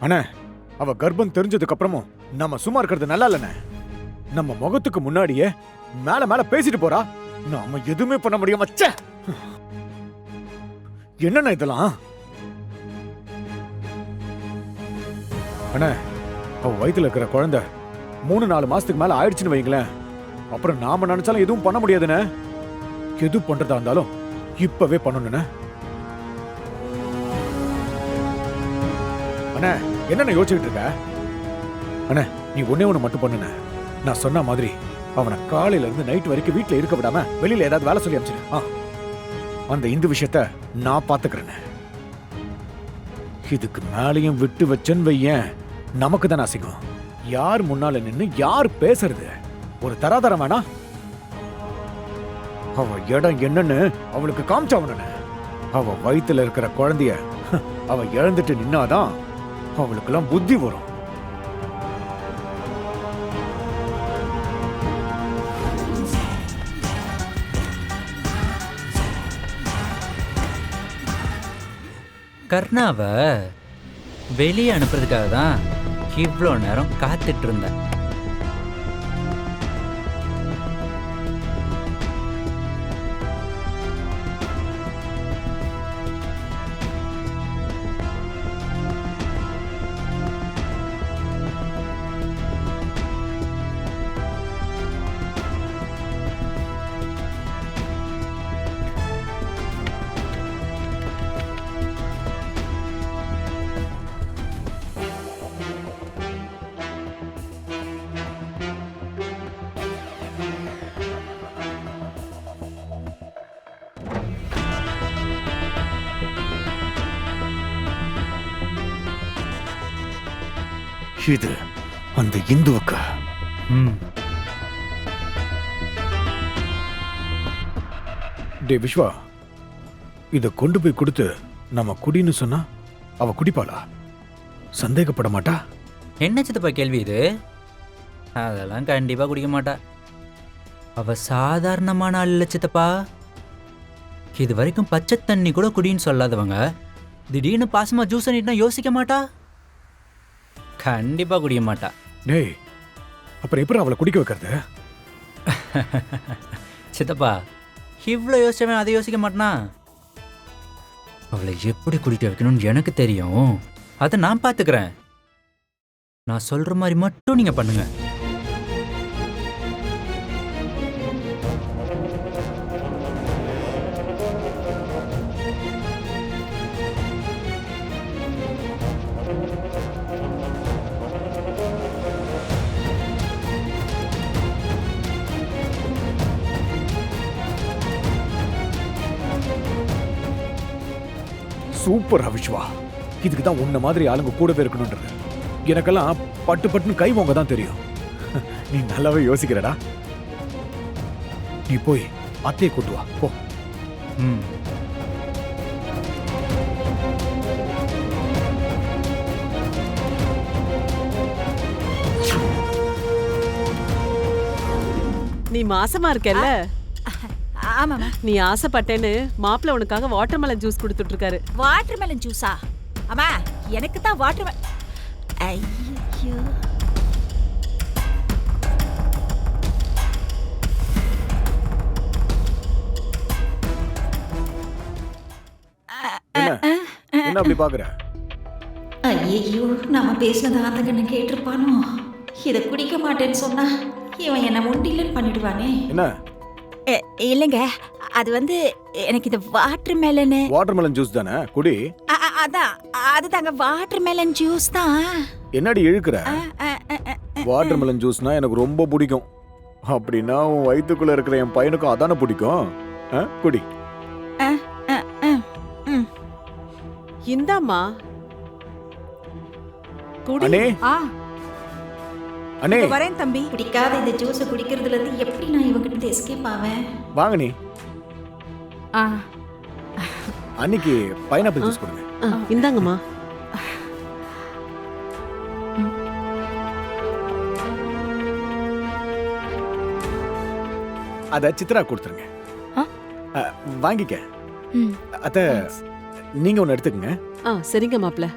அண்ணே, அவ கர்ப்பம் தெரிஞ்சதுக்கு அப்புறமும் நம்ம சும்மா இருக்கிறது நல்லா இல்லண்ணே. நம்ம முகத்துக்கு முன்னாடியே மேல மேல பேசிட்டு போறா. நாம எதுவுமே பண்ண முடியாம ச்சே! என்னண்ணே இதெல்லாம்? அண்ணே, அவ வயித்துல இருக்கிற குழந்தை 3-4 மாசத்துக்கு மேல ஆயிடுச்சுன்னு வைங்களேன். அப்புறம் நாம நினைச்சாலும் எதுவும் பண்ண முடியாதுண்ணே. எது பண்றதா இருந்தாலும் இப்பவே பண்ணணுண்ணே. அண்ணே, என்னண்ணே யோசிச்சுட்டு இருக்க? அண்ணே, நீ ஒண்ணே ஒண்ணு மட்டும் பண்ணுண்ணே. நான் சொன்ன மாதிரி அவனை காலையில இருந்து நைட் வரைக்கும் வீட்டுல இருக்க விடாம வெளியில ஏதாவது வேலை சொல்லி அனுப்பிச்சிடு. அந்த இந்த விஷயத்த நான் பாத்துக்கிறேன். இதுக்கு மேலையும் விட்டு வச்சேன்னு வையேன், நமக்கு தானே அசிங்கம். யார் முன்னால நின்னு யார் பேசுறது? ஒரு தராதரம் வேணா? அவ இடம் என்னன்னு அவளுக்கு காமிச்சாவன. அவ வயித்துல இருக்கிற குழந்தைய அவ இழந்துட்டு நின்னாதான் அவளுக்கெல்லாம் புத்தி வரும். கர்ணாவை வெளியே அனுப்புறதுக்காக தான் இவ்வளோ நேரம் காத்துட்டு இருந்தேன். இது அந்த இந்துவுக்கு. டே விஸ்வா, இத கொண்டு போய் கொடுத்து நம்ம குடின்னு சொன்னா அவ குடிப்பாளா? சந்தேகப்பட மாட்டா? என்ன சித்தப்பா கேள்வி இது? அதெல்லாம் கண்டிப்பா குடிக்க மாட்டா. அவ சாதாரணமான ஆள் இல்ல சித்தப்பா. இது வரைக்கும் பச்சை தண்ணி கூட குடின்னு சொல்லாதவங்க திடீர்னு பாசமா ஜூஸ் அணிட்டுனா யோசிக்க மாட்டா? கண்டிப்பா குடிக்க மாட்டா. டேய், அப்புறம் எப்படி அவளை குடிக்க வைக்கிறது? சித்தப்பா, இவ்வளோ யோசிச்சவன் அதை யோசிக்க மாட்டானா? அவளை எப்படி குடிக்க வைக்கணும்னு எனக்கு தெரியும். அதை நான் பார்த்துக்கிறேன். நான் சொல்ற மாதிரி மட்டும் நீங்க பண்ணுங்க. சூப்பர் விஸ்வா. இதுக்கு தான் உன்ன மாதிரி ஆளுங்க கூடவே இருக்கணும்ன்றது. எனக்கெல்லாம் பட்டு பட்டுன்னு கை வாங்க தான் தெரியும். நீ நல்லாவே யோசிக்கிறடா. நீ போய் அத்தையை கூட்டு வா போ. ம். நீ மாசமா இருக்கல்ல? ஆமாமா. நீ ஆசைப்பட்டேன்னு மாப்பிள்ள உனக்காக வாட்டர்மெலன் ஜூஸ் கொடுத்துட்டு இருக்காரு. வாட்டர்மெலன் ஜூஸா? அம்மா, எனக்கு தான் வாட்டர்மெலன். ஐயோ. என்ன அப்படி பாக்குற? ஐயோ, நம்ம பேசினதை அந்த கண்ணு கேட்டிருப்பானோ? இதை குடிக்க மாட்டேன்னு சொன்னா இவன் என்ன முண்டிலன்னு பண்ணிடுவானே. என்ன? இல்லைங்க, அது வந்து எனக்கு இது வாட்டர்மெலன். வாட்டர்மெலன் ஜூஸ் தானே, குடி. அதான், அதுதாங்க வாட்டர்மெலன் ஜூஸ் தான். என்னடி இழுக்கிற? வாட்டர்மெலன் ஜூஸ்னா எனக்கு ரொம்ப பிடிக்கும். அப்படின்னா உன் வயிற்றுக்குள்ள இருக்கிற என் பையனுக்கும் அதானே பிடிக்கும். குடி. இந்தாம்மா குடி. அண்ணே, அண்ணே, வரேன் தம்பி. பிடிக்காத இந்த ஜூஸ் குடிக்கிறதுல இருந்து எப்படி நான் இவங்கிட்ட எஸ்கேப் ஆவேன்? வாங்க நீ. அன்னைக்கு பைனாப்பிள் ஜூஸ் கொடுங்க. இந்தாங்கம்மா. அத சித்ரா கொடுத்துருங்க. வாங்கிக்க. அத்த, நீங்க ஒன்னு எடுத்துக்கங்க. சரிங்க மாப்ள.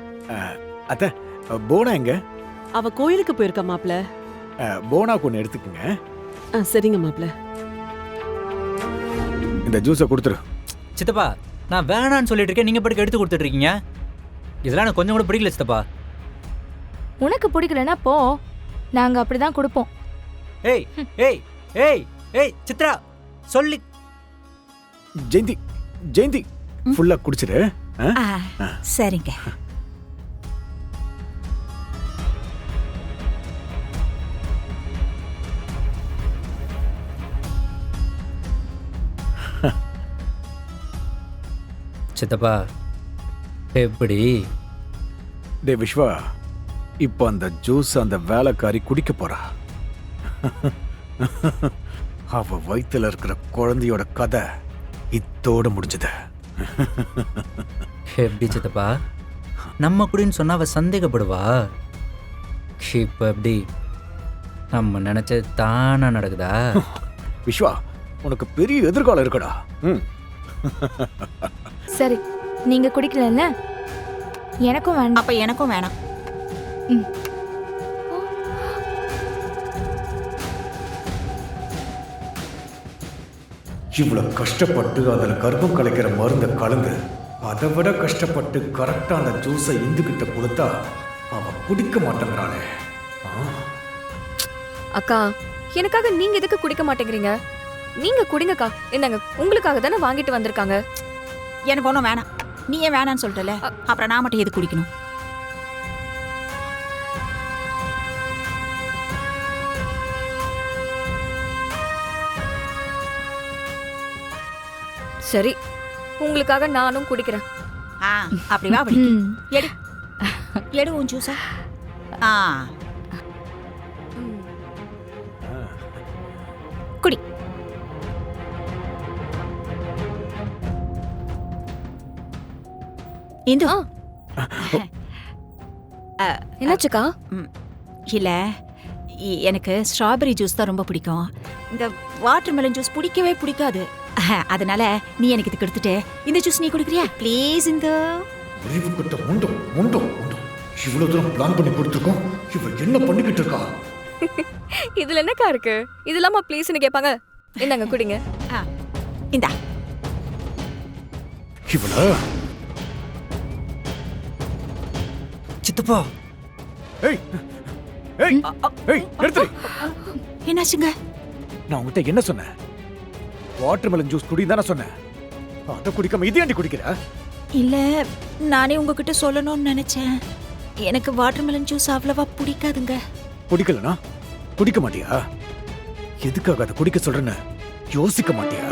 அத்த, போனா எங்க? அவ கோயிலுக்கு போயிருக்கா மாப்ள. போனாக்கு ஒன்று எடுத்துக்கங்க. சரிங்க மாப்ள. இந்த ஜூஸை கொடுத்துரு. சித்தப்பா நான் வேணான்னு சொல்லிட்டு இருக்கேன், நீங்க பாட்டுக்கு எடுத்து கொடுத்துட்டு இருக்கீங்க. இதெல்லாம் எனக்கு கொஞ்சம் கூட பிடிக்கல சித்தப்பா. உனக்கு பிடிக்கலன்னா போ, நாங்க அப்படிதான் கொடுப்போம். ஏய் ஏய் ஏய் ஏய் சித்ரா சொல்லி. ஜெயந்தி ஜெயந்தி ஃபுல்லா குடிச்சிரு. சரிங்க. சித்தப்பா எப்படி? டே விஸ்வா, இப்போ அந்த ஜூஸ் அந்த வேலைக்காரி குடிக்க போறா. அவ வயித்துல இருக்கிற குழந்தையோட கதை இத்தோட முடிஞ்சது. எப்படி சித்தப்பா? நம்ம குடின்னு சொன்னா அவ சந்தேகப்படுவா. இப்ப எப்படி நம்ம நினைச்சது தானா நடக்குதா? விஸ்வா, உனக்கு பெரிய எதிர்காலம் இருக்குடா. சரி, நீங்க குடிக்கலல்ல, எனக்கும் வேண்டாம். அப்ப எனக்கும் வேணாம். இவ்வளவு கஷ்டப்பட்டு அதுல கர்ப்பம் கலைக்கிற மருந்தை கலந்து அதை விட கஷ்டப்பட்டு கரெக்டா அந்த ஜூஸை இந்துகிட்ட கொடுத்தா அவன் குடிக்க மாட்டேங்கிறானே. அக்கா, எனக்காக நீங்க எதுக்கு குடிக்க மாட்டேங்கிறீங்க? நீங்க குடிங்கக்கா. என்னங்க, உங்களுக்காக தானே வாங்கிட்டு வந்திருக்காங்க. எனக்கு ஒன்றும் வேணாம். நீ ஏன் வேணான்னு சொல்லிட்டல, அப்புறம் நான் மட்டும் எது குடிக்கணும்? சரி, உங்களுக்காக நானும் குடிக்கிறேன். அப்படி வா, அப்படி ம். எடு எடு உன் ஜூஸா. குடி. இந்து, என்னாச்சுக்கா? இல்ல எனக்கு ஸ்ட்ராபெரி ஜூஸ் தான் ரொம்ப பிடிக்கும். இந்த வாட்டர் மெலன் ஜூஸ் பிடிக்கவே பிடிக்காது. அதனால நீ எனக்கு இது கொடுத்துட்டு இந்த ஜூஸ் நீ குடிக்கிறியா ப்ளீஸ்? இந்த இவ்வளவு தூரம் பிளான் பண்ணி கொடுத்துருக்கோம், இவ என்ன பண்ணிக்கிட்டு இருக்கா? இதுல என்னக்கா இருக்கு? இது இல்லாம ப்ளீஸ்னு கேட்பாங்க. என்னங்க குடிங்க. இந்தா. இவள சித்தப்பா ஏய் ஏய் ஏய் நிறுத்து. என்னாச்சுங்க? நான் உன்கிட்ட என்ன சொன்னேன்? வாட்டர் மெலன் ஜூஸ் குடி தானே சொன்னேன். அதை குடிக்காம இது ஏண்டி குடிக்கிற? இல்ல, நானே உங்ககிட்ட சொல்லணும்னு நினைச்சேன். எனக்கு வாட்டர் மெலன் ஜூஸ் அவ்வளவா பிடிக்காதுங்க. குடிக்கலனா குடிக்க மாட்டியா? எதுக்காக அதை குடிக்க சொல்றேன்னு யோசிக்க மாட்டியா?